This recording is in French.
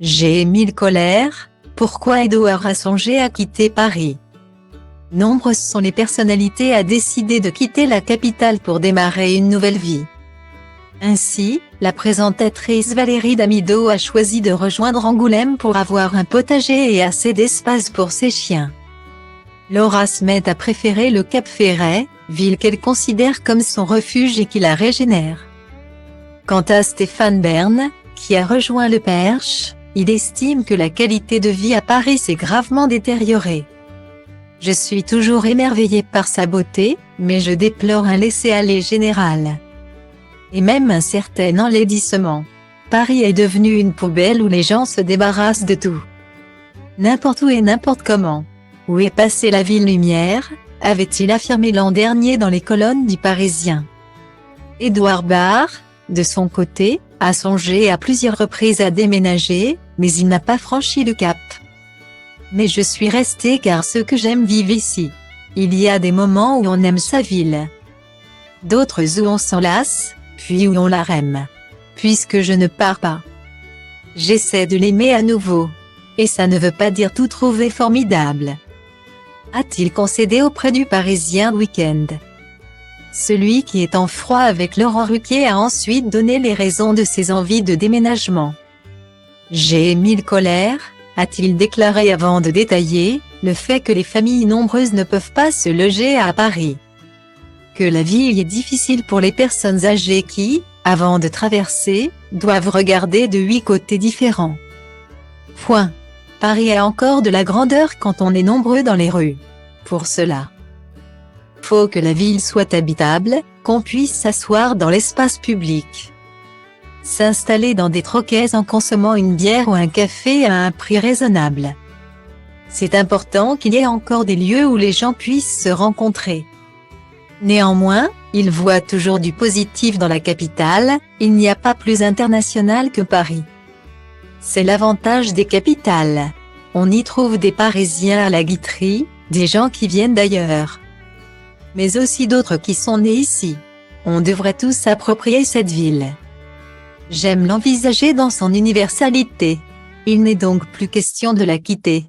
J'ai mille colères, pourquoi Edouard a songé à quitter Paris? Nombreuses sont les personnalités à décider de quitter la capitale pour démarrer une nouvelle vie. Ainsi, la présentatrice Valérie Damido a choisi de rejoindre Angoulême pour avoir un potager et assez d'espace pour ses chiens. Laura Smet a préféré le Cap Ferret, ville qu'elle considère comme son refuge et qui la régénère. Quant à Stéphane Bern, qui a rejoint le Perche, il estime que la qualité de vie à Paris s'est gravement détériorée. Je suis toujours émerveillé par sa beauté, mais je déplore un laisser-aller général. Et même un certain enlaidissement. Paris est devenu une poubelle où les gens se débarrassent de tout. N'importe où et n'importe comment. Où est passée la ville lumière, avait-il affirmé l'an dernier dans les colonnes du Parisien. Édouard Baird, de son côté, a songé à plusieurs reprises à déménager, mais il n'a pas franchi le cap. Mais je suis resté car ceux que j'aime vivent ici. Il y a des moments où on aime sa ville. D'autres où on s'en lasse, puis où on la aime. Puisque je ne pars pas. J'essaie de l'aimer à nouveau. Et ça ne veut pas dire tout trouver formidable. A-t-il concédé auprès du Parisien week-end? Celui qui est en froid avec Laurent Ruquier a ensuite donné les raisons de ses envies de déménagement. J'ai mille colères, a-t-il déclaré avant de détailler le fait que les familles nombreuses ne peuvent pas se loger à Paris. Que la vie y est difficile pour les personnes âgées qui, avant de traverser, doivent regarder de 8 côtés différents. Point. Paris a encore de la grandeur quand on est nombreux dans les rues. Pour cela, faut que la ville soit habitable, qu'on puisse s'asseoir dans l'espace public. S'installer dans des troquets en consommant une bière ou un café à un prix raisonnable. C'est important qu'il y ait encore des lieux où les gens puissent se rencontrer. Néanmoins, il voit toujours du positif dans la capitale, il n'y a pas plus international que Paris. C'est l'avantage des capitales. On y trouve des Parisiens à la Guitry, des gens qui viennent d'ailleurs. Mais aussi d'autres qui sont nés ici. On devrait tous s'approprier cette ville. J'aime l'envisager dans son universalité. Il n'est donc plus question de la quitter.